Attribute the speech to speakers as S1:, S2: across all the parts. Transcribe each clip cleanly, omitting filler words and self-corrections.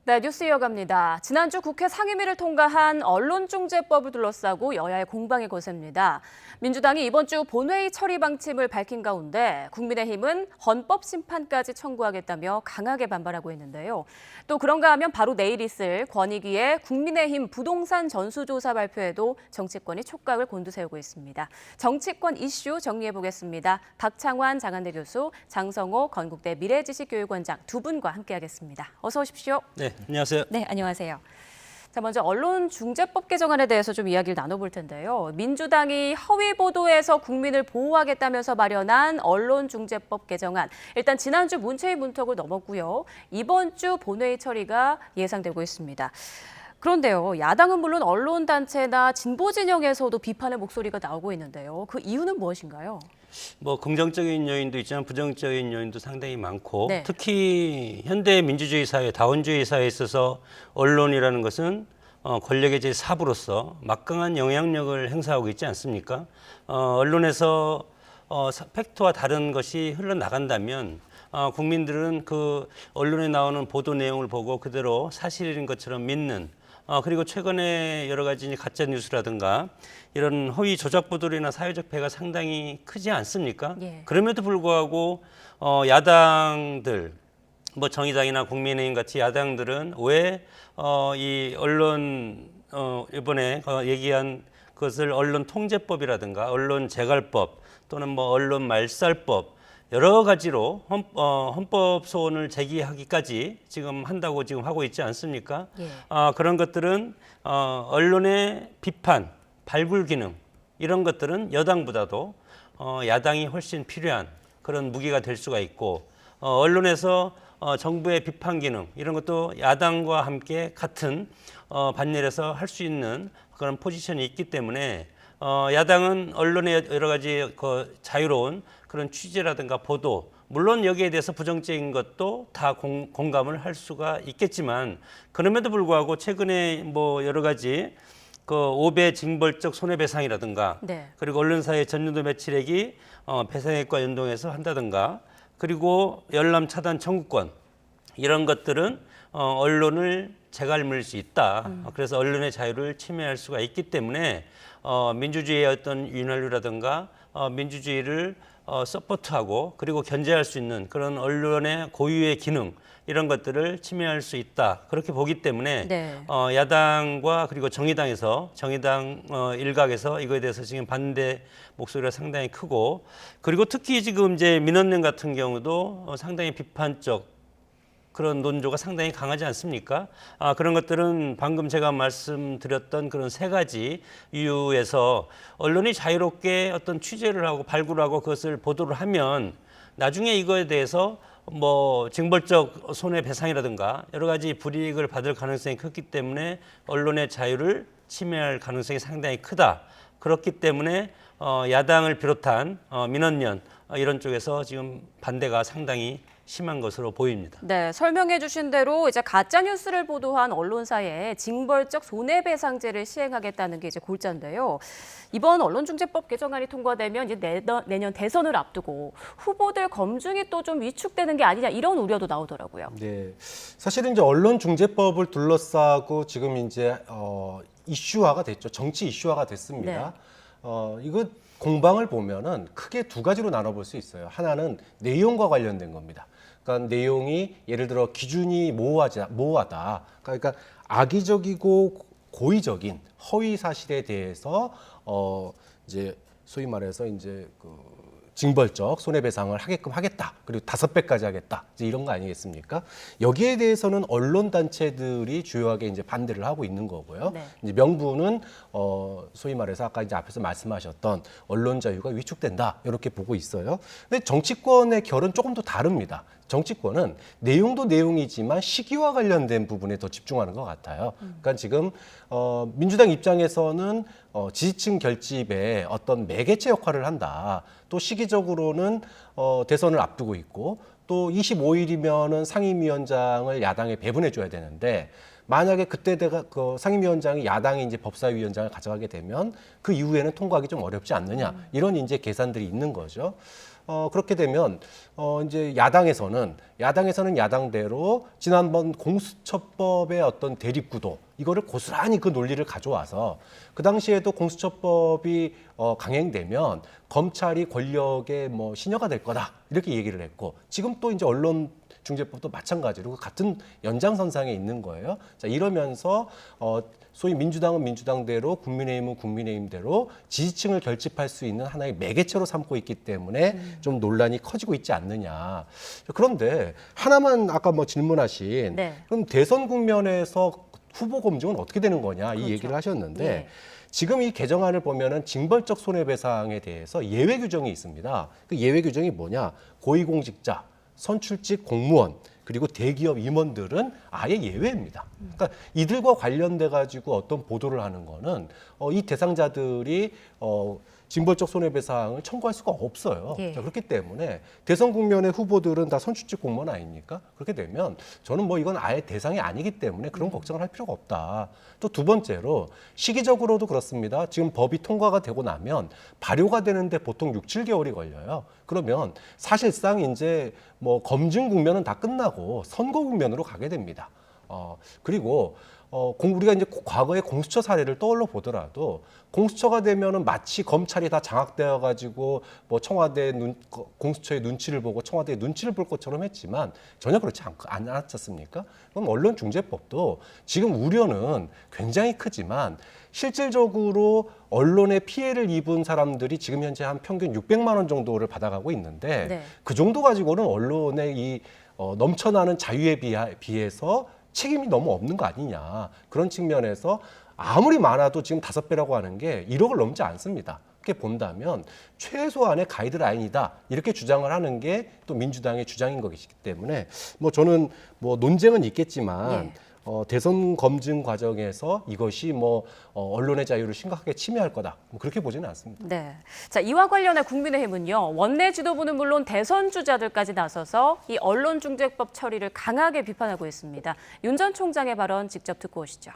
S1: 네, 뉴스 이어갑니다. 지난주 국회 상임위를 통과한 언론중재법을 둘러싸고 여야의 공방이 거셉니다. 민주당이 이번 주 본회의 처리 방침을 밝힌 가운데 국민의힘은 헌법심판까지 청구하겠다며 강하게 반발하고 있는데요. 또 그런가 하면 바로 내일 있을 권익위의 국민의힘 부동산 전수조사 발표에도 정치권이 촉각을 곤두세우고 있습니다. 정치권 이슈 정리해보겠습니다. 박창환 장한대 교수, 장성호 건국대 미래지식교육원장 두 분과 함께하겠습니다. 어서 오십시오.
S2: 네, 안녕하세요.
S1: 네, 안녕하세요. 자, 먼저 언론중재법 개정안에 대해서 좀 이야기를 나눠볼 텐데요. 민주당이 허위 보도에서 국민을 보호하겠다면서 마련한 언론중재법 개정안. 일단 지난주 문체위 문턱을 넘었고요. 이번 주 본회의 처리가 예상되고 있습니다. 그런데요, 야당은 물론 언론단체나 진보 진영에서도 비판의 목소리가 나오고 있는데요. 그 이유는 무엇인가요?
S2: 뭐 긍정적인 요인도 있지만 부정적인 요인도 상당히 많고
S1: 네.
S2: 특히 현대 민주주의 사회, 다원주의 사회에 있어서 언론이라는 것은 권력의 제4부로서 막강한 영향력을 행사하고 있지 않습니까? 언론에서 팩트와 다른 것이 흘러나간다면 국민들은 그 언론에 나오는 보도 내용을 보고 그대로 사실인 것처럼 믿는 그리고 최근에 여러 가지 가짜 뉴스라든가 이런 허위 조작 보도나 사회적 폐해가 상당히 크지 않습니까?
S1: 예.
S2: 그럼에도 불구하고 야당들, 뭐 정의당이나 국민의힘 같이 야당들은 왜 이 언론 이번에 얘기한 것을 언론 통제법이라든가 언론 재갈법 또는 뭐 언론 말살법 여러 가지로 헌법 소원을 제기하기까지 지금 한다고 지금 하고 있지 않습니까?
S1: 예.
S2: 그런 것들은 언론의 비판, 발굴 기능 이런 것들은 여당보다도 야당이 훨씬 필요한 그런 무기가 될 수가 있고 언론에서 정부의 비판 기능 이런 것도 야당과 함께 같은 반열에서 할 수 있는 그런 포지션이 있기 때문에 야당은 언론의 여러 가지 자유로운 그런 취재라든가 보도 물론 여기에 대해서 부정적인 것도 다 공감을 할 수가 있겠지만 그럼에도 불구하고 최근에 뭐 여러 가지 그 5배 징벌적 손해배상이라든가
S1: 네.
S2: 그리고 언론사의 전년도 매출액이 배상액과 연동해서 한다든가 그리고 열람 차단 청구권 이런 것들은 언론을 재갈물 수 있다. 그래서 언론의 자유를 침해할 수가 있기 때문에 민주주의의 어떤 윤활유라든가 민주주의를 서포트하고 그리고 견제할 수 있는 그런 언론의 고유의 기능 이런 것들을 침해할 수 있다. 그렇게 보기 때문에
S1: 네.
S2: 야당과 그리고 정의당 일각에서 이거에 대해서 지금 반대 목소리가 상당히 크고 그리고 특히 지금 이제 민원연 같은 경우도 상당히 비판적 그런 논조가 상당히 강하지 않습니까? 그런 것들은 방금 제가 말씀드렸던 그런 세 가지 이유에서 언론이 자유롭게 어떤 취재를 하고 발굴하고 그것을 보도를 하면 나중에 이거에 대해서 뭐 징벌적 손해배상이라든가 여러 가지 불이익을 받을 가능성이 크기 때문에 언론의 자유를 침해할 가능성이 상당히 크다. 그렇기 때문에 야당을 비롯한 민원연 이런 쪽에서 지금 반대가 상당히 심한 것으로 보입니다.
S1: 네, 설명해 주신 대로 이제 가짜 뉴스를 보도한 언론사에 징벌적 손해배상제를 시행하겠다는 게 이제 골자인데요. 이번 언론중재법 개정안이 통과되면 이제 내년 대선을 앞두고 후보들 검증이 또 좀 위축되는 게 아니냐 이런 우려도 나오더라고요.
S3: 네, 사실은 이제 언론중재법을 둘러싸고 지금 이제 이슈화가 됐죠. 정치 이슈화가 됐습니다. 이거 공방을 보면은 크게 두 가지로 나눠볼 수 있어요. 하나는 내용과 관련된 겁니다. 그러니까 내용이 예를 들어 기준이 모호하다. 그러니까 악의적이고 고의적인 허위 사실에 대해서 이제 소위 말해서 이제 징벌적 손해배상을 하게끔 하겠다. 그리고 5배까지 하겠다. 이제 이런 거 아니겠습니까? 여기에 대해서는 언론 단체들이 주요하게 이제 반대를 하고 있는 거고요.
S1: 네.
S3: 이제 명분은 소위 말해서 아까 이제 앞에서 말씀하셨던 언론 자유가 위축된다. 이렇게 보고 있어요. 근데 정치권의 결은 조금 더 다릅니다. 정치권은 내용도 내용이지만 시기와 관련된 부분에 더 집중하는 것 같아요. 그러니까 지금 민주당 입장에서는 지지층 결집에 어떤 매개체 역할을 한다. 또 시기적으로는 대선을 앞두고 있고 또 25일이면은 상임위원장을 야당에 배분해 줘야 되는데 만약에 그때 그 상임위원장이 야당이 이제 법사위원장을 가져가게 되면 그 이후에는 통과하기 좀 어렵지 않느냐 이런 이제 계산들이 있는 거죠. 그렇게 되면 이제 야당에서는 야당대로 지난번 공수처법의 어떤 대립구도 이거를 고스란히 그 논리를 가져와서 그 당시에도 공수처법이 강행되면 검찰이 권력의 뭐 신여가 될 거다 이렇게 얘기를 했고 지금 또 이제 언론중재법도 마찬가지로 그 같은 연장선상에 있는 거예요. 자 이러면서 소위 민주당은 민주당대로 국민의힘은 국민의힘대로 지지층을 결집할 수 있는 하나의 매개체로 삼고 있기 때문에 좀 논란이 커지고 있지 않느냐. 그런데 하나만 아까 뭐 질문하신
S1: 네.
S3: 그럼 대선 국면에서 후보 검증은 어떻게 되는 거냐 이
S1: 그렇죠.
S3: 얘기를 하셨는데
S1: 네.
S3: 지금 이 개정안을 보면은 징벌적 손해배상에 대해서 예외 규정이 있습니다. 그 예외 규정이 뭐냐? 고위공직자, 선출직 공무원 그리고 대기업 임원들은 아예 예외입니다. 그러니까 이들과 관련돼 가지고 어떤 보도를 하는 거는 이 대상자들이 징벌적 손해배상을 청구할 수가 없어요.
S1: 예.
S3: 자, 그렇기 때문에 대선 국면의 후보들은 다 선출직 공무원 아닙니까? 그렇게 되면 저는 뭐 이건 아예 대상이 아니기 때문에 그런 걱정을 할 필요가 없다. 또 두 번째로 시기적으로도 그렇습니다. 지금 법이 통과가 되고 나면 발효가 되는데 보통 6, 7개월이 걸려요. 그러면 사실상 이제 뭐 검증 국면은 다 끝나고 선거 국면으로 가게 됩니다. 그리고 우리가 이제 과거의 공수처 사례를 떠올려 보더라도 공수처가 되면은 마치 검찰이 다 장악되어 가지고 뭐 청와대 공수처의 눈치를 보고 청와대의 눈치를 볼 것처럼 했지만 전혀 그렇지 않았습니까? 그럼 언론중재법도 지금 우려는 굉장히 크지만 실질적으로 언론에 피해를 입은 사람들이 지금 현재 한 평균 600만 원 정도를 받아가고 있는데
S1: 네.
S3: 그 정도 가지고는 언론의 이 넘쳐나는 자유에 비해서 책임이 너무 없는 거 아니냐. 그런 측면에서 아무리 많아도 지금 5배라고 하는 게 1억을 넘지 않습니다. 그렇게 본다면 최소한의 가이드라인이다. 이렇게 주장을 하는 게 또 민주당의 주장인 것이기 때문에 뭐 저는 뭐 논쟁은 있겠지만
S1: 예.
S3: 대선 검증 과정에서 이것이 뭐 언론의 자유를 심각하게 침해할 거다. 뭐 그렇게 보지는 않습니다.
S1: 네. 자, 이와 관련해 국민의힘은요, 원내 지도부는 물론 대선 주자들까지 나서서 이 언론중재법 처리를 강하게 비판하고 있습니다. 윤 전 총장의 발언 직접 듣고 오시죠.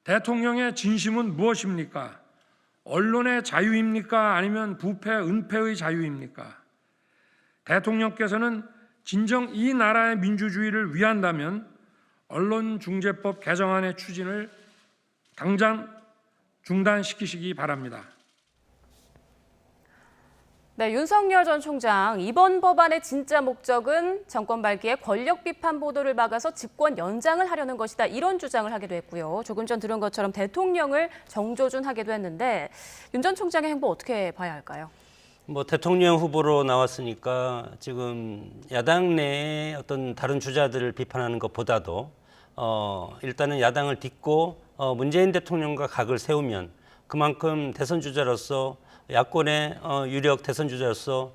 S4: 대통령의 진심은 무엇입니까? 언론의 자유입니까? 아니면 부패, 은폐의 자유입니까? 대통령께서는 진정 이 나라의 민주주의를 위한다면 언론중재법 개정안의 추진을 당장 중단시키시기 바랍니다.
S1: 네, 윤석열 전 총장, 이번 법안의 진짜 목적은 정권 발기에 권력 비판 보도를 막아서 집권 연장을 하려는 것이다. 이런 주장을 하기도 했고요. 조금 전 들은 것처럼 대통령을 정조준하기도 했는데 윤 전 총장의 행보 어떻게 봐야 할까요?
S2: 뭐 대통령 후보로 나왔으니까 지금 야당 내에 어떤 다른 주자들을 비판하는 것보다도 일단은 야당을 딛고 문재인 대통령과 각을 세우면 그만큼 대선 주자로서 야권의 유력 대선 주자로서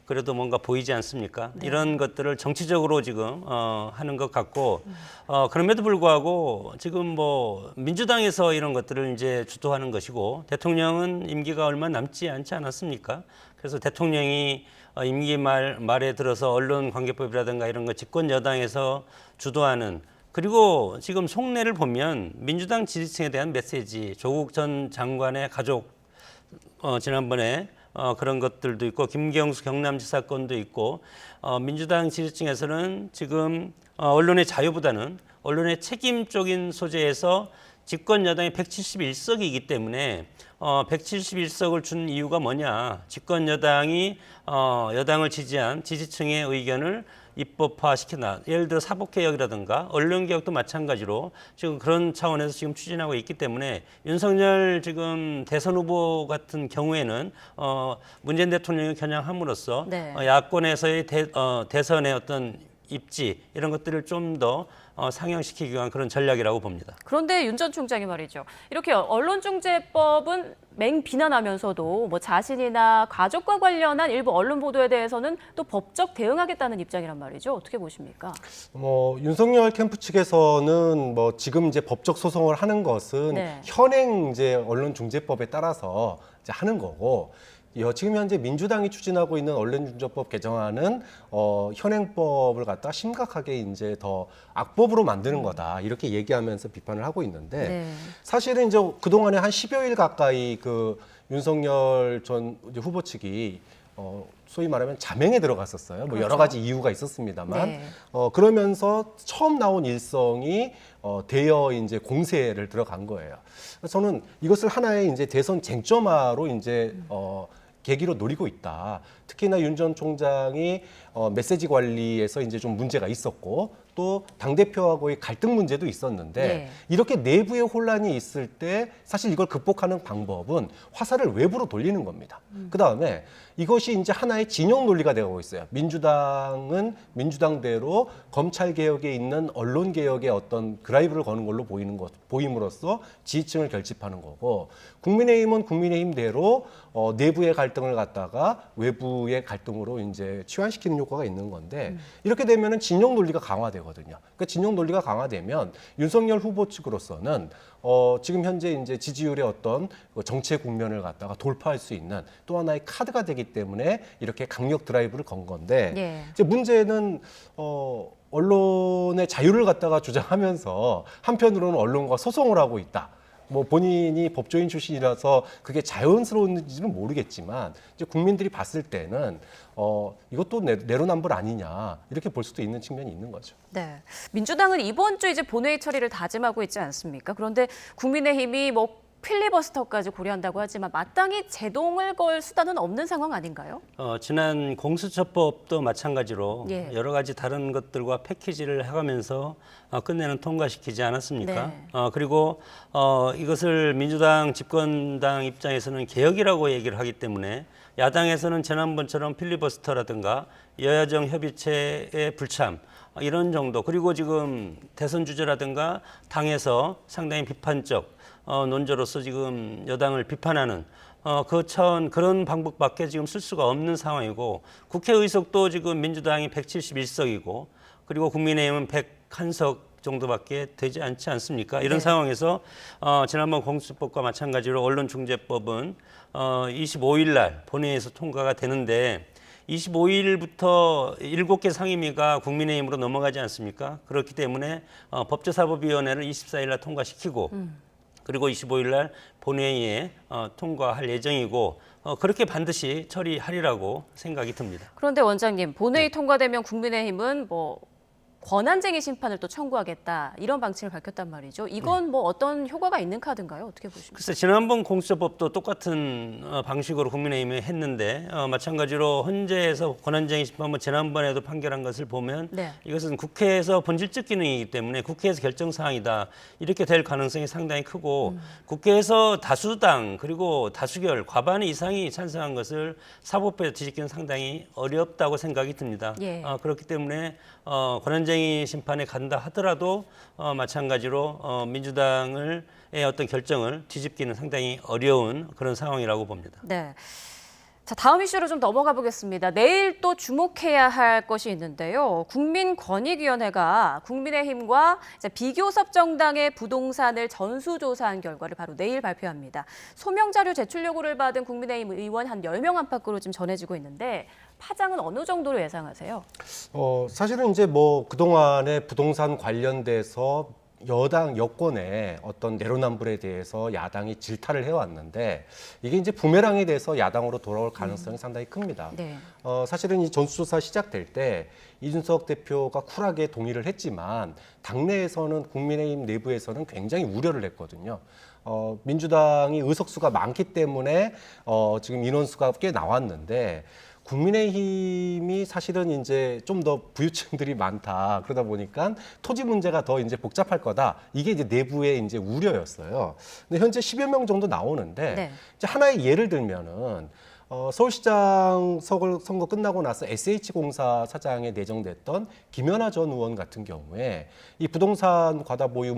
S2: 그래도 뭔가 보이지 않습니까? 네. 이런 것들을 정치적으로 지금 하는 것 같고 그럼에도 불구하고 지금 뭐 민주당에서 이런 것들을 이제 주도하는 것이고 대통령은 임기가 얼마 남지 않지 않았습니까? 그래서 대통령이 임기 말에 들어서 언론관계법이라든가 이런 거 집권 여당에서 주도하는 그리고 지금 속내를 보면 민주당 지지층에 대한 메시지 조국 전 장관의 가족 지난번에 그런 것들도 있고 김경수 경남지사 건도 있고 민주당 지지층에서는 지금 언론의 자유보다는 언론의 책임 쪽인 소재에서 집권 여당이 171석이기 때문에 171석을 준 이유가 뭐냐. 집권 여당이 여당을 지지한 지지층의 의견을 입법화시키나 예를 들어 사법개혁이라든가 언론개혁도 마찬가지로 지금 그런 차원에서 지금 추진하고 있기 때문에 윤석열 지금 대선 후보 같은 경우에는 문재인 대통령이 겨냥함으로써
S1: 네.
S2: 야권에서의 대선의 어떤 입지 이런 것들을 좀 더 상향시키기 위한 그런 전략이라고 봅니다.
S1: 그런데 윤 전 총장이 말이죠. 이렇게 언론중재법은 맹비난하면서도 뭐 자신이나 가족과 관련한 일부 언론 보도에 대해서는 또 법적 대응하겠다는 입장이란 말이죠. 어떻게 보십니까?
S3: 뭐 윤석열 캠프 측에서는 뭐 지금 이제 법적 소송을 하는 것은
S1: 네.
S3: 현행 이제 언론중재법에 따라서 이제 하는 거고. 지금 현재 민주당이 추진하고 있는 언론중재법 개정안은 현행법을 갖다 심각하게 이제 더 악법으로 만드는 거다 이렇게 얘기하면서 비판을 하고 있는데
S1: 네.
S3: 사실은 이제 그동안에 한 10여일 가까이 그 윤석열 전 이제 후보 측이 소위 말하면 자명에 들어갔었어요. 뭐 여러 가지 이유가 있었습니다만
S1: 네.
S3: 그러면서 처음 나온 일성이 대여 이제 공세를 들어간 거예요. 그래서 저는 이것을 하나의 이제 대선 쟁점화로 이제 계기로 노리고 있다. 특히나 윤 전 총장이 메시지 관리에서 이제 좀 문제가 있었고 또 당대표하고의 갈등 문제도 있었는데
S1: 네.
S3: 이렇게 내부의 혼란이 있을 때 사실 이걸 극복하는 방법은 화살을 외부로 돌리는 겁니다. 그다음에 이것이 이제 하나의 진영 논리가 되고 있어요. 민주당은 민주당대로 검찰 개혁에 있는 언론 개혁의 어떤 드라이브를 거는 걸로 보임으로써 지지층을 결집하는 거고, 국민의힘은 국민의힘대로 내부의 갈등을 갖다가 외부의 갈등으로 이제 치환시키는 효과가 있는 건데 이렇게 되면은 진영 논리가 강화되거든요. 그러니까 진영 논리가 강화되면 윤석열 후보 측으로서는 지금 현재 이제 지지율의 어떤 정치의 국면을 갖다가 돌파할 수 있는 또 하나의 카드가 되기 때문에 이렇게 강력 드라이브를 건 건데
S1: 예.
S3: 이제 문제는 언론의 자유를 갖다가 주장하면서 한편으로는 언론과 소송을 하고 있다. 뭐 본인이 법조인 출신이라서 그게 자연스러운지는 모르겠지만 이제 국민들이 봤을 때는 이것도 내로남불 아니냐 이렇게 볼 수도 있는 측면이 있는 거죠.
S1: 네. 민주당은 이번 주 이제 본회의 처리를 다짐하고 있지 않습니까? 그런데 국민의힘이 뭐 필리버스터까지 고려한다고 하지만 마땅히 제동을 걸 수단은 없는 상황 아닌가요?
S2: 지난 공수처법도 마찬가지로
S1: 예.
S2: 여러 가지 다른 것들과 패키지를 해가면서 끝내는 통과시키지 않았습니까?
S1: 네.
S2: 그리고 이것을 민주당 집권당 입장에서는 개혁이라고 얘기를 하기 때문에 야당에서는 지난번처럼 필리버스터라든가 여야정 협의체의 불참 이런 정도, 그리고 지금 대선 주제라든가 당에서 상당히 비판적 논조로서 지금 여당을 비판하는 그런 방법밖에 지금 쓸 수가 없는 상황이고, 국회 의석도 지금 민주당이 171석이고 그리고 국민의힘은 101석 정도밖에 되지 않지 않습니까? 이런
S1: 네.
S2: 상황에서 지난번 공수처법과 마찬가지로 언론중재법은 25일 날 본회의에서 통과가 되는데 25일부터 7개 상임위가 국민의힘으로 넘어가지 않습니까? 그렇기 때문에 법제사법위원회를 24일 날 통과시키고 그리고 25일 날 본회의에 통과할 예정이고 그렇게 반드시 처리하리라고 생각이 듭니다.
S1: 그런데 원장님, 본회의 통과되면 국민의힘은 뭐 권한쟁의 심판을 또 청구하겠다 이런 방침을 밝혔단 말이죠. 이건 뭐 어떤 효과가 있는 카드인가요? 어떻게 보십니까?
S2: 글쎄 지난번 공수처법도 똑같은 방식으로 국민의힘이 했는데 마찬가지로 헌재에서 권한쟁의 심판은 지난번에도 판결한 것을 보면
S1: 네.
S2: 이것은 국회에서 본질적 기능이기 때문에 국회에서 결정 사항이다 이렇게 될 가능성이 상당히 크고 국회에서 다수당 그리고 다수결 과반 이상이 찬성한 것을 사법부에 뒤집기는 상당히 어렵다고 생각이 듭니다.
S1: 예.
S2: 그렇기 때문에 권한쟁의 심판에 간다 하더라도 마찬가지로 민주당의 어떤 결정을 뒤집기는 상당히 어려운 그런 상황이라고 봅니다.
S1: 네. 자, 다음 이슈로 좀 넘어가 보겠습니다. 내일 또 주목해야 할 것이 있는데요. 국민권익위원회가 국민의힘과 비교섭 정당의 부동산을 전수조사한 결과를 바로 내일 발표합니다. 소명 자료 제출 요구를 받은 국민의힘 의원 한 10명 안팎으로 지금 전해지고 있는데 파장은 어느 정도로 예상하세요?
S3: 사실은 이제 뭐 그동안에 부동산 관련돼서 여권의 어떤 내로남불에 대해서 야당이 질타를 해왔는데 이게 이제 부메랑이 돼서 야당으로 돌아올 가능성이 상당히 큽니다.
S1: 네.
S3: 사실은 이 전수조사 시작될 때 이준석 대표가 쿨하게 동의를 했지만 당내에서는 국민의힘 내부에서는 굉장히 우려를 했거든요. 민주당이 의석수가 많기 때문에 지금 인원수가 꽤 나왔는데 국민의힘이 사실은 이제 좀 더 부유층들이 많다. 그러다 보니까 토지 문제가 더 이제 복잡할 거다. 이게 이제 내부의 이제 우려였어요. 근데 현재 10여 명 정도 나오는데
S1: 네.
S3: 이제 하나의 예를 들면은 서울시장 선거 끝나고 나서 SH공사 사장에 내정됐던 김연아 전 의원 같은 경우에 이 부동산 과다 보유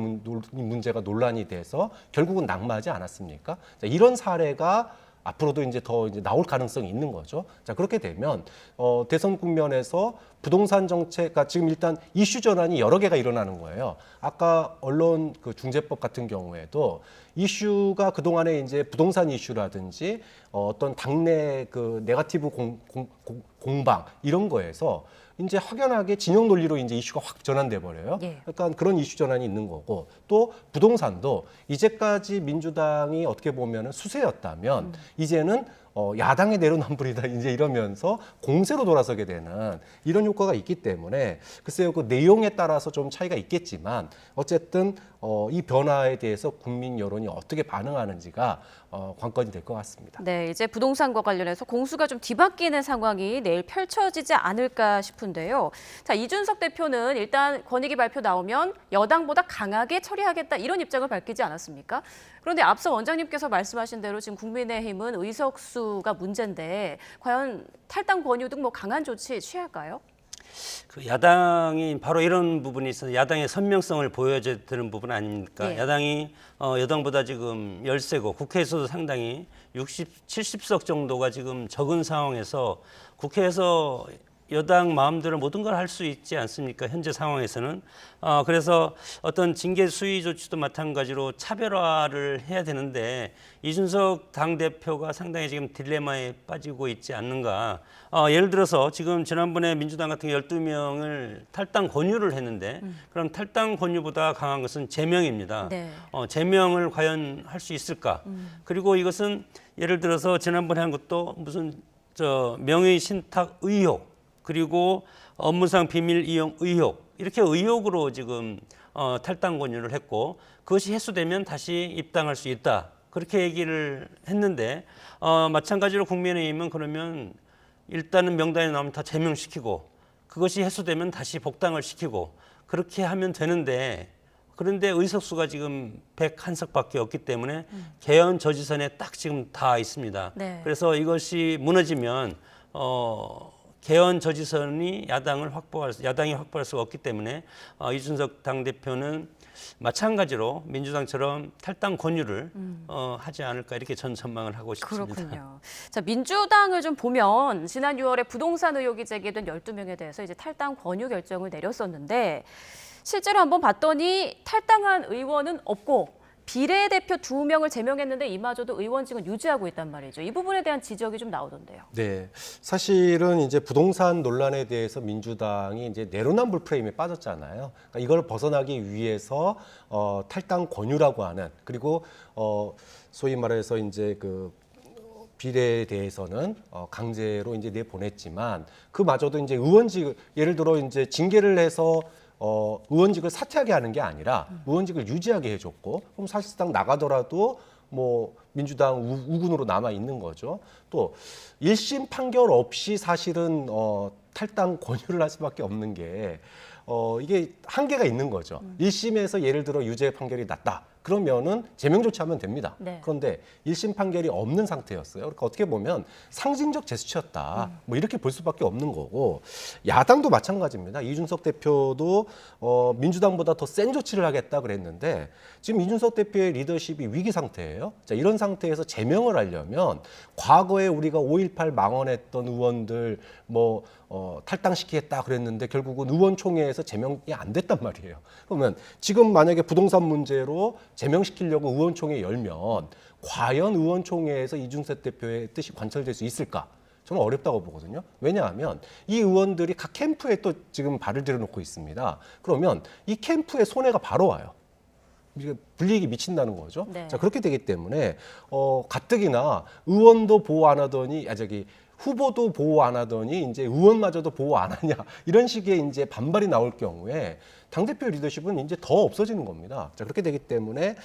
S3: 문제가 논란이 돼서 결국은 낙마하지 않았습니까? 자, 이런 사례가 앞으로도 이제 더 이제 나올 가능성이 있는 거죠. 자, 그렇게 되면 대선 국면에서 부동산 정책, 지금 일단 이슈 전환이 여러 개가 일어나는 거예요. 아까 언론 그 중재법 같은 경우에도 이슈가 그동안에 이제 부동산 이슈라든지 어떤 당내 그 네거티브 공방 이런 거에서 이제 확연하게 진영 논리로 이제 이슈가 확 전환돼 버려요.
S1: 예.
S3: 약간 그런 이슈 전환이 있는 거고 또 부동산도 이제까지 민주당이 어떻게 보면은 수세였다면 이제는 야당의 내로남불이다 이제 이러면서 공세로 돌아서게 되는 이런 효과가 있기 때문에 글쎄요 그 내용에 따라서 좀 차이가 있겠지만 어쨌든 이 변화에 대해서 국민 여론이 어떻게 반응하는지가 관건이 될 것 같습니다.
S1: 네, 이제 부동산과 관련해서 공수가 좀 뒤바뀌는 상황이 내일 펼쳐지지 않을까 싶은데요. 자, 이준석 대표는 일단 권익위 발표 나오면 여당보다 강하게 처리하겠다 이런 입장을 밝히지 않았습니까? 그런데 앞서 원장님께서 말씀하신 대로 지금 국민의힘은 의석수가 문제인데 과연 탈당 권유 등 뭐 강한 조치 취할까요?
S2: 그 야당이 바로 이런 부분이 있어서 야당의 선명성을 보여줘야 되는 부분 아닙니까?
S1: 예.
S2: 야당이 여당보다 지금 열세고 국회에서도 상당히 60, 70석 정도가 지금 적은 상황에서 국회에서 여당 마음대로 모든 걸 할 수 있지 않습니까? 현재 상황에서는. 그래서 어떤 징계 수위 조치도 마찬가지로 차별화를 해야 되는데 이준석 당대표가 상당히 지금 딜레마에 빠지고 있지 않는가. 예를 들어서 지금 지난번에 민주당 같은 경우 12명을 탈당 권유를 했는데 그럼 탈당 권유보다 강한 것은 제명입니다.
S1: 네.
S2: 제명을 과연 할 수 있을까? 그리고 이것은 예를 들어서 지난번에 한 것도 무슨 명의 신탁 의혹 그리고 업무상 비밀 이용 의혹 이렇게 의혹으로 지금 탈당 권유를 했고 그것이 해소되면 다시 입당할 수 있다 그렇게 얘기를 했는데 마찬가지로 국민의힘은 그러면 일단은 명단에 나오면 다 제명시키고 그것이 해소되면 다시 복당을 시키고 그렇게 하면 되는데 그런데 의석수가 지금 101석밖에 없기 때문에 개헌 저지선에 딱 지금 다 있습니다.
S1: 네.
S2: 그래서 이것이 무너지면 개헌 저지선이 야당이 확보할 수가 없기 때문에 이준석 당대표는 마찬가지로 민주당처럼 탈당 권유를 하지 않을까 이렇게 전 전망을 하고 싶습니다.
S1: 그렇군요. 자, 민주당을 좀 보면 지난 6월에 부동산 의혹이 제기된 12명에 대해서 이제 탈당 권유 결정을 내렸었는데 실제로 한번 봤더니 탈당한 의원은 없고 비례대표 2명을 제명했는데 이마저도 의원직은 유지하고 있단 말이죠. 이 부분에 대한 지적이 좀 나오던데요.
S3: 네, 사실은 이제 부동산 논란에 대해서 민주당이 이제 내로남불 프레임에 빠졌잖아요. 그러니까 이걸 벗어나기 위해서 탈당 권유라고 하는 그리고 소위 말해서 이제 그 비례에 대해서는 강제로 이제 내보냈지만 그마저도 이제 의원직 예를 들어 이제 징계를 해서 의원직을 사퇴하게 하는 게 아니라 의원직을 유지하게 해줬고 그럼 사실상 나가더라도 뭐 민주당 우군으로 남아 있는 거죠. 또 1심 판결 없이 사실은 탈당 권유를 할 수밖에 없는 게 이게 한계가 있는 거죠. 1심에서 예를 들어 유죄 판결이 났다. 그러면은 제명 조치하면 됩니다.
S1: 네.
S3: 그런데 1심 판결이 없는 상태였어요. 그러니까 어떻게 보면 상징적 제스처였다. 뭐 이렇게 볼 수밖에 없는 거고 야당도 마찬가지입니다. 이준석 대표도 민주당보다 더 센 조치를 하겠다 그랬는데 지금 이준석 대표의 리더십이 위기 상태예요. 자, 이런 상태에서 제명을 하려면 과거에 우리가 5.18 망언했던 의원들 뭐 탈당시키겠다 그랬는데 결국은 의원총회에서 제명이 안 됐단 말이에요. 그러면 지금 만약에 부동산 문제로 제명시키려고 의원총회 열면 과연 의원총회에서 이준석 대표의 뜻이 관철될 수 있을까? 저는 어렵다고 보거든요. 왜냐하면 이 의원들이 각 캠프에 또 지금 발을 들여놓고 있습니다. 그러면 이 캠프에 손해가 바로 와요. 불이익이 미친다는 거죠.
S1: 네.
S3: 자, 그렇게 되기 때문에 가뜩이나 의원도 보호 안 하더니 후보도 보호 안 하더니 이제 의원마저도 보호 안 하냐 이런 식의 이제 반발이 나올 경우에 당대표 리더십은 이제 더 없어지는 겁니다. 자, 그렇게 되기 때문에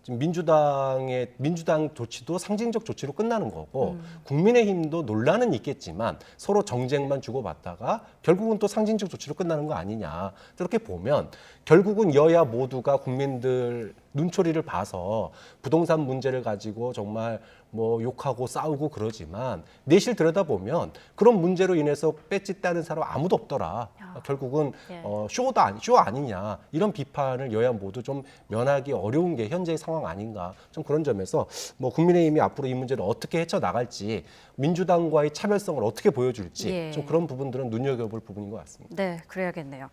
S3: 지금 민주당 조치도 상징적 조치로 끝나는 거고 국민의힘도 논란은 있겠지만 서로 정쟁만 주고받다가 결국은 또 상징적 조치로 끝나는 거 아니냐. 그렇게 보면 결국은 여야 모두가 국민들 눈초리를 봐서 부동산 문제를 가지고 정말 뭐 욕하고 싸우고 그러지만 내실 들여다보면 그런 문제로 인해서 뺏짓다는 사람 아무도 없더라. 결국은
S1: 예.
S3: 쇼 아니냐 이런 비판을 여야 모두 좀 면하기 어려운 게 현재의 상황 아닌가 좀 그런 점에서 뭐 국민의힘이 앞으로 이 문제를 어떻게 헤쳐나갈지 민주당과의 차별성을 어떻게 보여줄지
S1: 예.
S3: 좀 그런 부분들은 눈여겨볼 부분인 것 같습니다.
S1: 네, 그래야겠네요.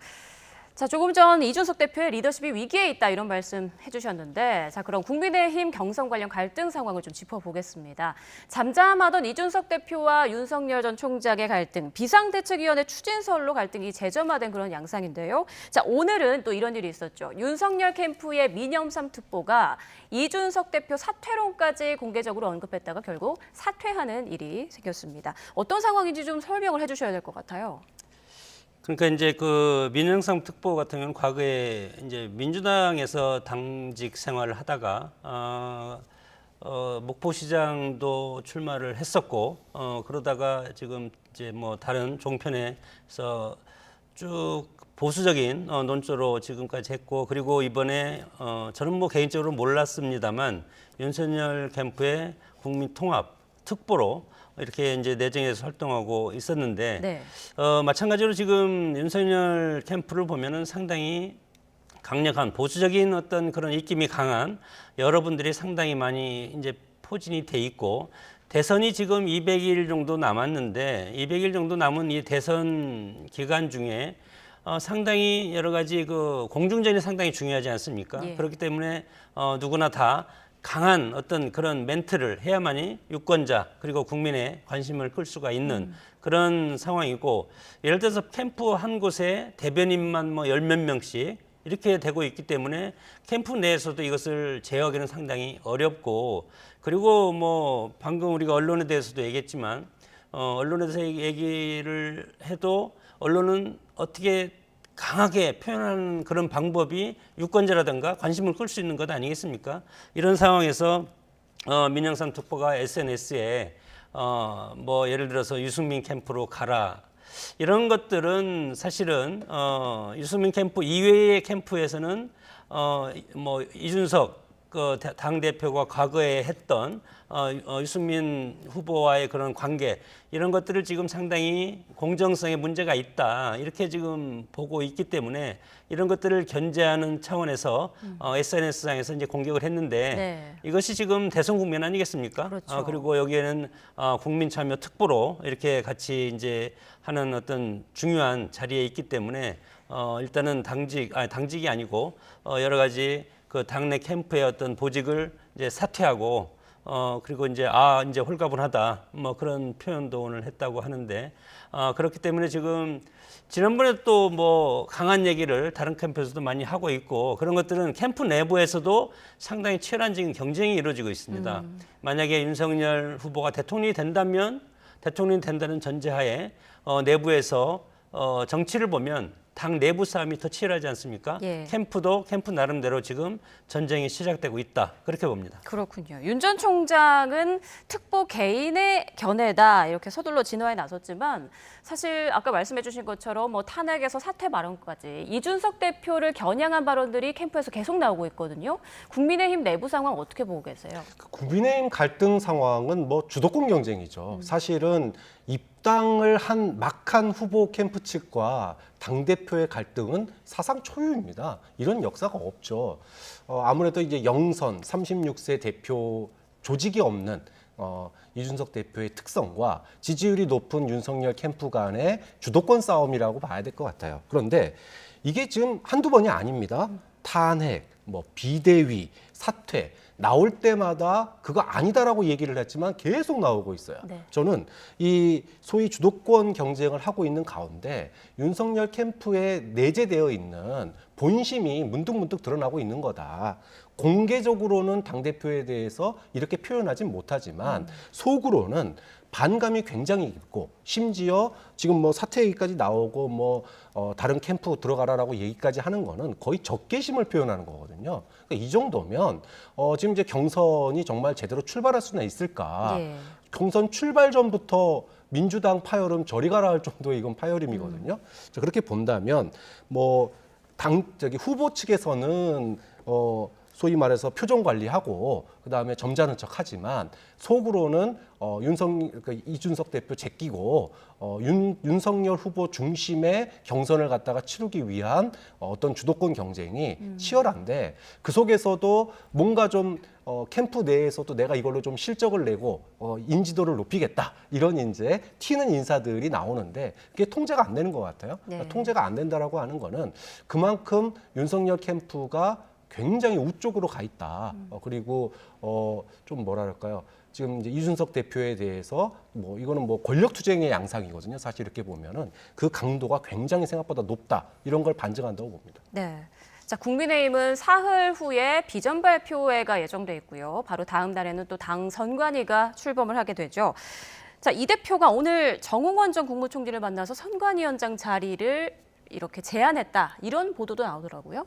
S1: 자, 조금 전 이준석 대표의 리더십이 위기에 있다 이런 말씀 해주셨는데, 자, 그럼 국민의힘 경선 관련 갈등 상황을 좀 짚어보겠습니다. 잠잠하던 이준석 대표와 윤석열 전 총장의 갈등, 비상대책위원회 추진설로 갈등이 재점화된 그런 양상인데요. 자, 오늘은 또 이런 일이 있었죠. 윤석열 캠프의 민영삼 특보가 이준석 대표 사퇴론까지 공개적으로 언급했다가 결국 사퇴하는 일이 생겼습니다. 어떤 상황인지 좀 설명을 해주셔야 될 것 같아요.
S2: 그러니까 이제 그 민영삼 특보 같은 경우는 과거에 이제 민주당에서 당직 생활을 하다가 목포시장도 출마를 했었고 그러다가 지금 이제 뭐 다른 종편에서 쭉 보수적인 논조로 지금까지 했고, 그리고 이번에 저는 뭐 개인적으로 몰랐습니다만 윤석열 캠프의 국민통합 특보로 이렇게 이제 내정에서 활동하고 있었는데,
S1: 네.
S2: 마찬가지로 지금 윤석열 캠프를 보면은 상당히 강력한 보수적인 어떤 그런 입김이 강한 여러분들이 상당히 많이 이제 포진이 돼 있고, 대선이 지금 200일 정도 남았는데 200일 정도 남은 이 대선 기간 중에 상당히 여러 가지 그 공중전이 상당히 중요하지 않습니까?
S1: 예.
S2: 그렇기 때문에 누구나 다 강한 어떤 그런 멘트를 해야만이 유권자 그리고 국민의 관심을 끌 수가 있는 그런 상황이고, 예를 들어서 캠프 한 곳에 대변인만 뭐 10몇 명씩 이렇게 되고 있기 때문에 캠프 내에서도 이것을 제어하기는 상당히 어렵고, 그리고 뭐 방금 우리가 언론에 대해서도 얘기했지만 언론에서 얘기를 해도 언론은 어떻게 강하게 표현하는 그런 방법이 유권자라든가 관심을 끌 수 있는 것 아니겠습니까? 이런 상황에서 민영삼 특보가 SNS에 뭐 예를 들어서 유승민 캠프로 가라, 이런 것들은 사실은 유승민 캠프 이외의 캠프에서는 뭐 이준석 그 당 대표가 과거에 했던 유승민 후보와의 그런 관계, 이런 것들을 지금 상당히 공정성에 문제가 있다 이렇게 지금 보고 있기 때문에 이런 것들을 견제하는 차원에서 SNS상에서 이제 공격을 했는데,
S1: 네.
S2: 이것이 지금 대선 국면 아니겠습니까?
S1: 그렇죠.
S2: 그리고 여기에는 국민참여 특보로 이렇게 같이 이제 하는 어떤 중요한 자리에 있기 때문에 일단은 당직이 아니고 여러 가지 그 당내 캠프의 어떤 보직을 이제 사퇴하고 그리고 이제 이제 홀가분하다 뭐 그런 표현도 오늘 했다고 하는데, 그렇기 때문에 지금 지난번에 또 뭐 강한 얘기를 다른 캠프에서도 많이 하고 있고, 그런 것들은 캠프 내부에서도 상당히 치열한 지금 경쟁이 이루어지고 있습니다. 만약에 윤석열 후보가 대통령이 된다면, 대통령이 된다는 전제하에 내부에서 정치를 보면 당 내부 싸움이 더 치열하지 않습니까?
S1: 예.
S2: 캠프도 캠프 나름대로 지금 전쟁이 시작되고 있다, 그렇게 봅니다.
S1: 그렇군요. 윤 전 총장은 특보 개인의 견해다 이렇게 서둘러 진화에 나섰지만, 사실 아까 말씀해 주신 것처럼 뭐 탄핵에서 사퇴 발언까지 이준석 대표를 겨냥한 발언들이 캠프에서 계속 나오고 있거든요. 국민의힘 내부 상황 어떻게 보고 계세요?
S3: 국민의힘 갈등 상황은 뭐 주도권 경쟁이죠. 사실은 입당을 막한 후보 캠프 측과 당대표의 갈등은 사상 초유입니다. 이런 역사가 없죠. 아무래도 이제 영선 36세 대표 조직이 없는 이준석 대표의 특성과 지지율이 높은 윤석열 캠프 간의 주도권 싸움이라고 봐야 될 것 같아요. 그런데 이게 지금 한두 번이 아닙니다. 탄핵, 뭐 비대위, 사퇴 나올 때마다 그거 아니다라고 얘기를 했지만 계속 나오고 있어요.
S1: 네.
S3: 저는 이 소위 주도권 경쟁을 하고 있는 가운데 윤석열 캠프에 내재되어 있는 본심이 문득문득 드러나고 있는 거다. 공개적으로는 당대표에 대해서 이렇게 표현하진 못하지만 속으로는 반감이 굉장히 깊고, 심지어 지금 뭐 사퇴 얘기까지 나오고 뭐 다른 캠프 들어가라라고 얘기까지 하는 거는 거의 적개심을 표현하는 거거든요. 그러니까 이 정도면 지금 이제 경선이 정말 제대로 출발할 수는 있을까?
S1: 예.
S3: 경선 출발 전부터 민주당 파열음 저리 가라 할 정도의 이건 파열음이거든요. 자, 그렇게 본다면 뭐 후보 측에서는 소위 말해서 표정 관리하고 그다음에 점잖은 척하지만 속으로는 이준석 대표 제끼고 윤석열 후보 중심의 경선을 갖다가 치르기 위한 어떤 주도권 경쟁이 치열한데 그 속에서도 뭔가 좀 캠프 내에서도 내가 이걸로 좀 실적을 내고 인지도를 높이겠다 이런 이제 튀는 인사들이 나오는데 그게 통제가 안 되는 것 같아요.
S1: 네.
S3: 통제가 안 된다라고 하는 거는 그만큼 윤석열 캠프가 굉장히 우쪽으로 가 있다. 그리고 좀 뭐랄까요? 지금 이제 이준석 대표에 대해서 뭐 이거는 뭐 권력 투쟁의 양상이거든요. 사실 이렇게 보면은 그 강도가 굉장히 생각보다 높다. 이런 걸 반증한다고 봅니다.
S1: 네. 자, 국민의힘은 사흘 후에 비전 발표회가 예정돼 있고요. 바로 다음 달에는 또 당 선관위가 출범을 하게 되죠. 자, 이 대표가 오늘 정홍원 전 국무총리를 만나서 선관위원장 자리를 이렇게 제안했다. 이런 보도도 나오더라고요.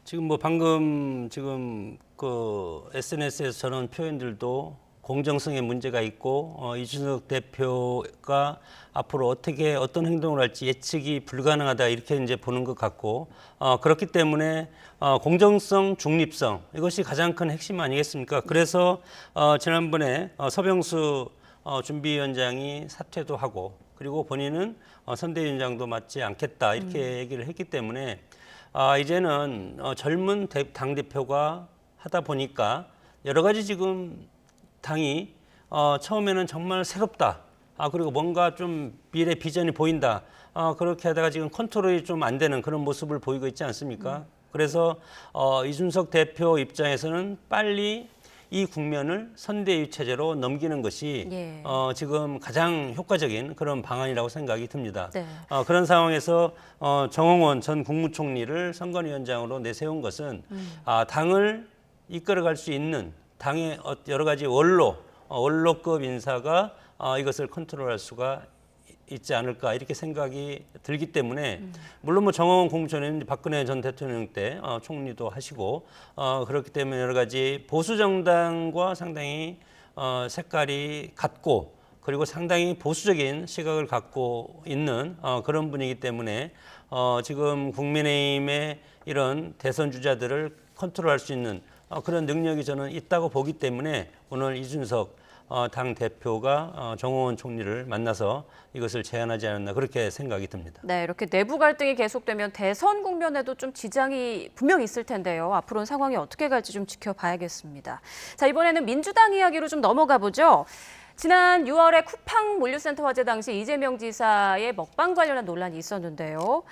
S2: 지금 뭐 방금 지금 그 SNS에서 저런 표현들도 공정성에 문제가 있고 이준석 대표가 앞으로 어떻게 어떤 행동을 할지 예측이 불가능하다 이렇게 이제 보는 것 같고 그렇기 때문에 공정성, 중립성 이것이 가장 큰 핵심 아니겠습니까? 그래서 지난번에 서병수 준비위원장이 사퇴도 하고 그리고 본인은 선대위원장도 맡지 않겠다 이렇게 얘기를 했기 때문에 이제는 젊은 당대표가 하다 보니까 여러 가지 지금 당이 처음에는 정말 새롭다. 그리고 뭔가 좀 미래 비전이 보인다. 그렇게 하다가 지금 컨트롤이 좀 안 되는 그런 모습을 보이고 있지 않습니까? 그래서 이준석 대표 입장에서는 빨리 이 국면을 선대위 체제로 넘기는 것이
S1: 예.
S2: 지금 가장 효과적인 그런 방안이라고 생각이 듭니다.
S1: 네.
S2: 그런 상황에서 정홍원 전 국무총리를 선관위원장으로 내세운 것은 당을 이끌어갈 수 있는 당의 여러 가지 원로급 인사가 이것을 컨트롤할 수가 있지 않을까 이렇게 생각이 들기 때문에 물론 뭐 정홍원 국무총리는 박근혜 전 대통령 때 총리도 하시고 그렇기 때문에 여러 가지 보수 정당과 상당히 색깔이 같고 그리고 상당히 보수적인 시각을 갖고 있는 그런 분이기 때문에 지금 국민의힘의 이런 대선 주자들을 컨트롤할 수 있는 그런 능력이 저는 있다고 보기 때문에 오늘 이준석 당 대표가 정홍원 총리를 만나서 이것을 제안하지 않았나 그렇게 생각이 듭니다.
S1: 네, 이렇게 내부 갈등이 계속되면 대선 국면에도 좀 지장이 분명 있을 텐데요. 앞으로는 상황이 어떻게 갈지 좀 지켜봐야겠습니다. 자, 이번에는 민주당 이야기로 좀 넘어가 보죠. 지난 6월에 쿠팡 물류센터 화재 당시 이재명 지사의 먹방 관련한 논란이 있었는데요.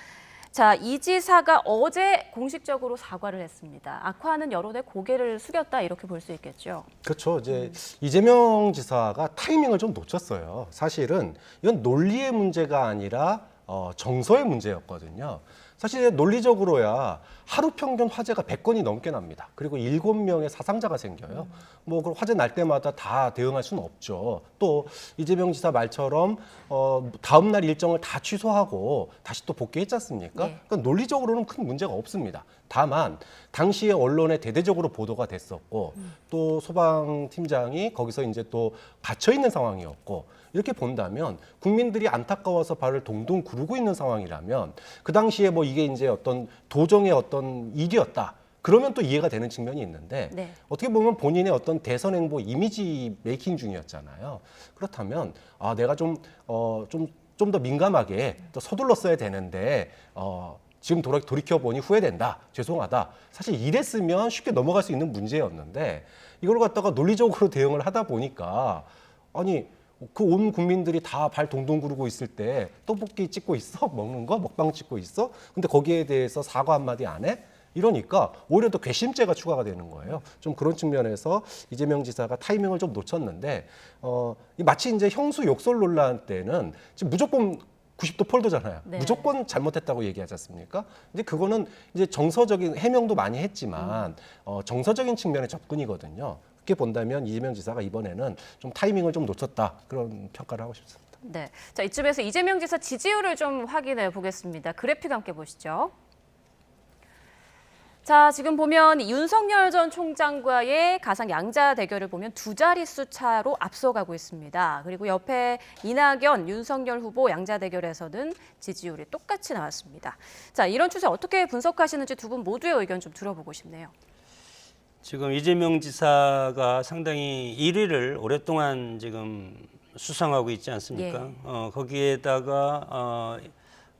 S1: 자, 이 지사가 어제 공식적으로 사과를 했습니다. 악화하는 여론에 고개를 숙였다 이렇게 볼 수 있겠죠.
S3: 그렇죠. 이제 이재명 지사가 타이밍을 좀 놓쳤어요. 사실은 이건 논리의 문제가 아니라 정서의 문제였거든요. 사실 논리적으로야 하루 평균 화재가 100건이 넘게 납니다. 그리고 7명의 사상자가 생겨요. 뭐 그 화재 날 때마다 다 대응할 수는 없죠. 또 이재명 지사 말처럼 다음 날 일정을 다 취소하고 다시 또 복귀했지 않습니까?
S1: 네.
S3: 그러니까 논리적으로는 큰 문제가 없습니다. 다만 당시에 언론에 대대적으로 보도가 됐었고 또 소방팀장이 거기서 이제 또 갇혀 있는 상황이었고 이렇게 본다면 국민들이 안타까워서 발을 동동 구르고 있는 상황이라면 그 당시에 뭐 이게 이제 어떤 도정의 어떤 일이었다. 그러면 또 이해가 되는 측면이 있는데
S1: 네.
S3: 어떻게 보면 본인의 어떤 대선 행보 이미지 메이킹 중이었잖아요. 그렇다면 내가 좀 더 민감하게 또 서둘렀어야 되는데 지금 돌이켜 보니 후회된다. 죄송하다. 사실 이랬으면 쉽게 넘어갈 수 있는 문제였는데 이걸 갖다가 논리적으로 대응을 하다 보니까 아니 그 온 국민들이 다 발 동동 구르고 있을 때 떡볶이 찍고 있어? 먹는 거? 먹방 찍고 있어? 근데 거기에 대해서 사과 한마디 안 해? 이러니까 오히려 더 괘씸죄가 추가가 되는 거예요. 좀 그런 측면에서 이재명 지사가 타이밍을 좀 놓쳤는데 마치 이제 형수 욕설 논란 때는 지금 무조건 90도 폴더잖아요.
S1: 네.
S3: 무조건 잘못했다고 얘기하지 않습니까? 근데 그거는 이제 정서적인 해명도 많이 했지만 정서적인 측면의 접근이거든요. 그렇게 본다면 이재명 지사가 이번에는 좀 타이밍을 좀 놓쳤다 그런 평가를 하고 싶습니다.
S1: 네, 자 이쯤에서 이재명 지사 지지율을 좀 확인해 보겠습니다. 그래픽 함께 보시죠. 자, 지금 보면 윤석열 전 총장과의 가상 양자 대결을 보면 두 자릿수 차로 앞서가고 있습니다. 그리고 옆에 이낙연, 윤석열 후보 양자 대결에서는 지지율이 똑같이 나왔습니다. 자, 이런 추세 어떻게 분석하시는지 두 분 모두의 의견 좀 들어보고 싶네요.
S2: 지금 이재명 지사가 상당히 1위를 오랫동안 지금 수상하고 있지 않습니까? 거기에다가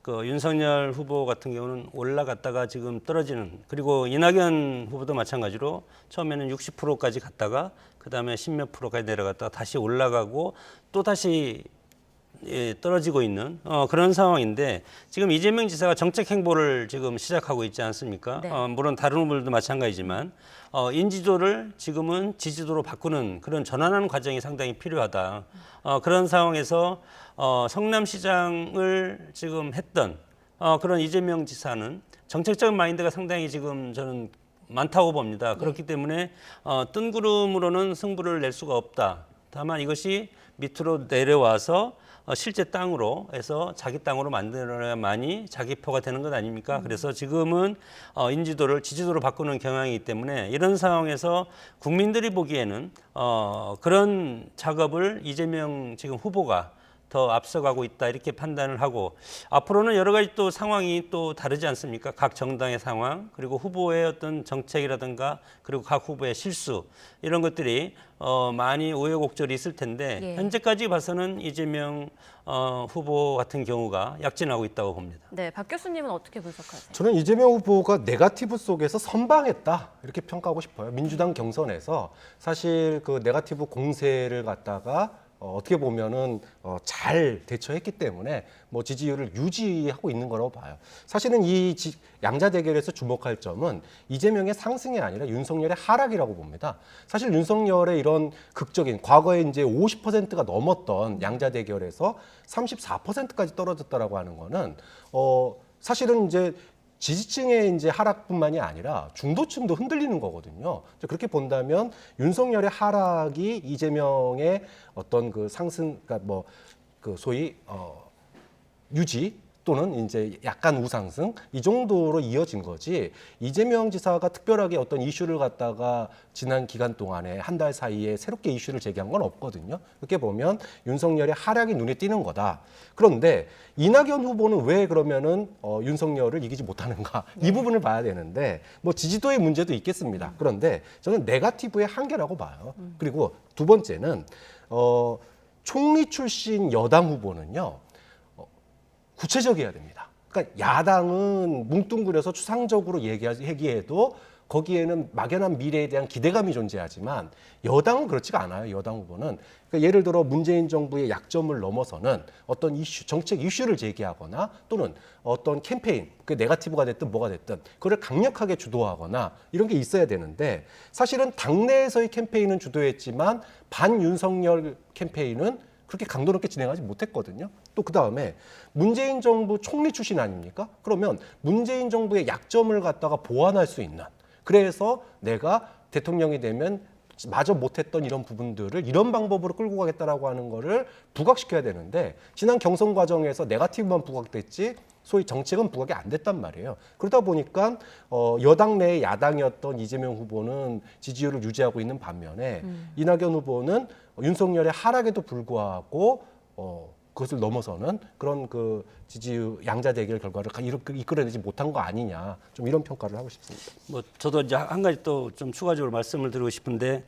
S2: 그 윤석열 후보 같은 경우는 올라갔다가 지금 떨어지는, 그리고 이낙연 후보도 마찬가지로 처음에는 60%까지 갔다가 그다음에 10몇 프로까지 내려갔다가 다시 올라가고 또 다시 떨어지고 있는 그런 상황인데, 지금 이재명 지사가 정책 행보를 지금 시작하고 있지 않습니까?
S1: 네.
S2: 물론 다른 후보들도 마찬가지지만 인지도를 지금은 지지도로 바꾸는 그런 전환하는 과정이 상당히 필요하다. 그런 상황에서 성남시장을 지금 했던 그런 이재명 지사는 정책적 마인드가 상당히 지금 저는 많다고 봅니다. 그렇기 때문에 뜬구름으로는 승부를 낼 수가 없다. 다만 이것이 밑으로 내려와서 실제 땅으로 해서 자기 땅으로 만들어야만이 자기 표가 되는 것 아닙니까? 그래서 지금은 인지도를 지지도로 바꾸는 경향이기 때문에 이런 상황에서 국민들이 보기에는 그런 작업을 이재명 지금 후보가 더 앞서가고 있다 이렇게 판단을 하고, 앞으로는 여러 가지 또 상황이 또 다르지 않습니까? 각 정당의 상황, 그리고 후보의 어떤 정책이라든가 그리고 각 후보의 실수, 이런 것들이 많이 우여곡절이 있을 텐데
S1: 예.
S2: 현재까지 봐서는 이재명 후보 같은 경우가 약진하고 있다고 봅니다.
S1: 네, 박 교수님은 어떻게 분석하세요?
S3: 저는 이재명 후보가 네거티브 속에서 선방했다 이렇게 평가하고 싶어요. 민주당 경선에서 사실 그 네거티브 공세를 갖다가 어떻게 보면은 잘 대처했기 때문에 뭐 지지율을 유지하고 있는 거라고 봐요. 사실은 이 양자 대결에서 주목할 점은 이재명의 상승이 아니라 윤석열의 하락이라고 봅니다. 사실 윤석열의 이런 극적인 과거에 이제 50%가 넘었던 양자 대결에서 34%까지 떨어졌다라고 하는 거는 사실은 이제 지지층의 이제 하락뿐만이 아니라 중도층도 흔들리는 거거든요. 그렇게 본다면 윤석열의 하락이 이재명의 어떤 그 상승, 그러니까 뭐 그 소위 유지 또는 이제 약간 우상승 이 정도로 이어진 거지, 이재명 지사가 특별하게 어떤 이슈를 갖다가 지난 기간 동안에 한 달 사이에 새롭게 이슈를 제기한 건 없거든요. 그렇게 보면 윤석열의 하락이 눈에 띄는 거다. 그런데 이낙연 후보는 왜 그러면은 윤석열을 이기지 못하는가? 이 부분을 봐야 되는데 뭐 지지도의 문제도 있겠습니다. 그런데 저는 네거티브의 한계라고 봐요. 그리고 두 번째는 총리 출신 여당 후보는요. 구체적이어야 됩니다. 그러니까 야당은 뭉뚱그려서 추상적으로 얘기해도 거기에는 막연한 미래에 대한 기대감이 존재하지만 여당은 그렇지가 않아요. 여당 후보는. 그러니까 예를 들어 문재인 정부의 약점을 넘어서는 어떤 이슈, 정책 이슈를 제기하거나 또는 어떤 캠페인, 그 네거티브가 됐든 뭐가 됐든 그걸 강력하게 주도하거나 이런 게 있어야 되는데, 사실은 당내에서의 캠페인은 주도했지만 반윤석열 캠페인은 그렇게 강도 높게 진행하지 못했거든요. 또 그다음에 문재인 정부 총리 출신 아닙니까? 그러면 문재인 정부의 약점을 갖다가 보완할 수 있는, 그래서 내가 대통령이 되면 마저 못했던 이런 부분들을 이런 방법으로 끌고 가겠다라고 하는 거를 부각시켜야 되는데, 지난 경선 과정에서 네거티브만 부각됐지 소위 정책은 부각이 안 됐단 말이에요. 그러다 보니까 여당 내의 야당이었던 이재명 후보는 지지율을 유지하고 있는 반면에 이낙연 후보는 윤석열의 하락에도 불구하고 그것을 넘어서는 그런 그 지지율 양자 대결 결과를 이끌어내지 못한 거 아니냐, 좀 이런 평가를 하고 싶습니다.
S2: 뭐 저도 이제 한 가지 또 좀 추가적으로 말씀을 드리고 싶은데,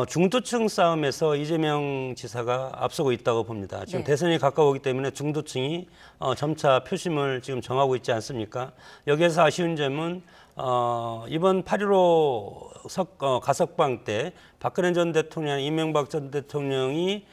S2: 중도층 싸움에서 이재명 지사가 앞서고 있다고 봅니다. 지금
S1: 네.
S2: 대선이 가까우기 때문에 중도층이 점차 표심을 지금 정하고 있지 않습니까? 여기에서 아쉬운 점은 이번 8.15 가석방 때 박근혜 전 대통령, 이명박 전 대통령이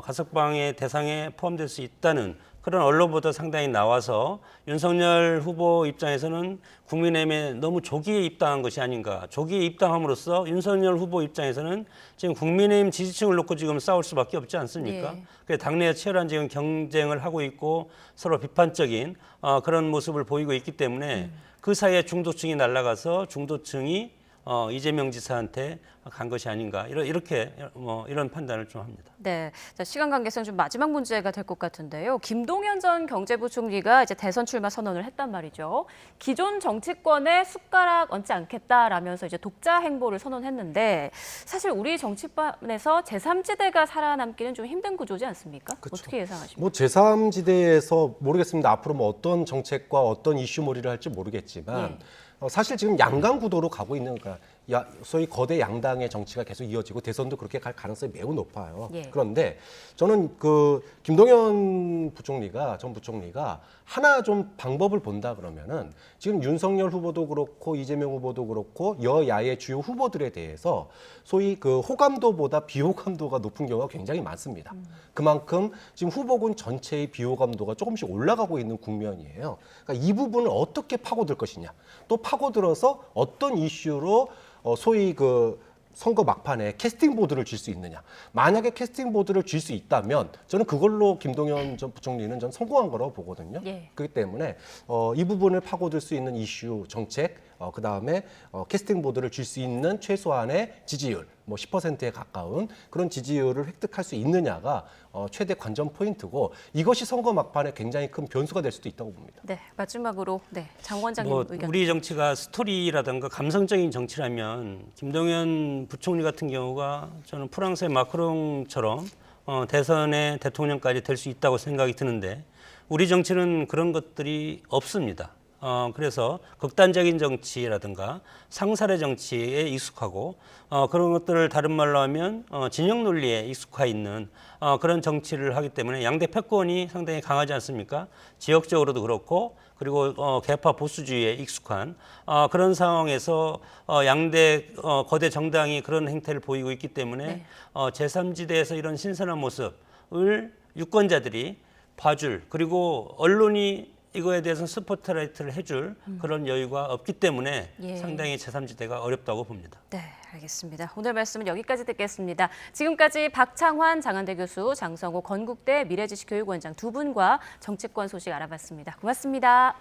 S2: 가석방의 대상에 포함될 수 있다는 그런 언론 보도 상당히 나와서 윤석열 후보 입장에서는 국민의힘에 너무 조기에 입당한 것이 아닌가. 조기에 입당함으로써 윤석열 후보 입장에서는 지금 국민의힘 지지층을 놓고 지금 싸울 수밖에 없지 않습니까?
S1: 예.
S2: 그래서 당내에 치열한 지금 경쟁을 하고 있고 서로 비판적인 그런 모습을 보이고 있기 때문에 그 사이에 중도층이 날아가서 중도층이 이재명 지사한테 간 것이 아닌가, 이렇게 이런 판단을 좀 합니다.
S1: 네, 자, 시간 관계상 좀 마지막 문제가 될 것 같은데요. 김동연 전 경제부총리가 이제 대선 출마 선언을 했단 말이죠. 기존 정치권에 숟가락 얹지 않겠다라면서 이제 독자 행보를 선언했는데, 사실 우리 정치판에서 제3지대가 살아남기는 좀 힘든 구조지 않습니까?
S3: 그쵸.
S1: 어떻게 예상하십니까?
S3: 뭐 제3지대에서 모르겠습니다. 앞으로 뭐 어떤 정책과 어떤 이슈몰이를 할지 모르겠지만 사실 지금 양강 구도로 가고 있는 거야. 소위 거대 양당의 정치가 계속 이어지고 대선도 그렇게 갈 가능성이 매우 높아요.
S1: 예.
S3: 그런데 저는 그 김동연 전 부총리가 하나 좀 방법을 본다 그러면은 지금 윤석열 후보도 그렇고 이재명 후보도 그렇고 여야의 주요 후보들에 대해서 소위 그 호감도보다 비호감도가 높은 경우가 굉장히 많습니다. 그만큼 지금 후보군 전체의 비호감도가 조금씩 올라가고 있는 국면이에요. 그러니까 이 부분을 어떻게 파고들 것이냐, 또 파고들어서 어떤 이슈로 소위 그 선거 막판에 캐스팅 보드를 줄 수 있느냐. 만약에 캐스팅 보드를 줄 수 있다면 저는 그걸로 김동연 전 부총리는 전 성공한 거라고 보거든요.
S1: 예.
S3: 그렇기 때문에 이 부분을 파고들 수 있는 이슈, 정책, 그다음에 캐스팅 보드를 줄 수 있는 최소한의 지지율, 뭐 10%에 가까운 그런 지지율을 획득할 수 있느냐가 최대 관전 포인트고 이것이 선거 막판에 굉장히 큰 변수가 될 수도 있다고 봅니다.
S1: 네, 마지막으로 장 원장님
S2: 뭐
S1: 의견.
S2: 우리 정치가 스토리라든가 감성적인 정치라면 김동연 부총리 같은 경우가 저는 프랑스의 마크롱처럼 대선의 대통령까지 될 수 있다고 생각이 드는데 우리 정치는 그런 것들이 없습니다. 그래서 극단적인 정치라든가 상살의 정치에 익숙하고 그런 것들을 다른 말로 하면 진영 논리에 익숙해 있는 그런 정치를 하기 때문에 양대 패권이 상당히 강하지 않습니까? 지역적으로도 그렇고 그리고 개파 보수주의에 익숙한 그런 상황에서 양대 거대 정당이 그런 행태를 보이고 있기 때문에
S1: 네.
S2: 제3지대에서 이런 신선한 모습을 유권자들이 봐줄 그리고 언론이 이거에 대해서 스포트라이트를 해줄 그런 여유가 없기 때문에
S1: 예.
S2: 상당히 제3지대가 어렵다고 봅니다.
S1: 네, 알겠습니다. 오늘 말씀은 여기까지 듣겠습니다. 지금까지 박창환 장한대 교수, 장성호 건국대 미래지식교육원장 두 분과 정치권 소식 알아봤습니다. 고맙습니다.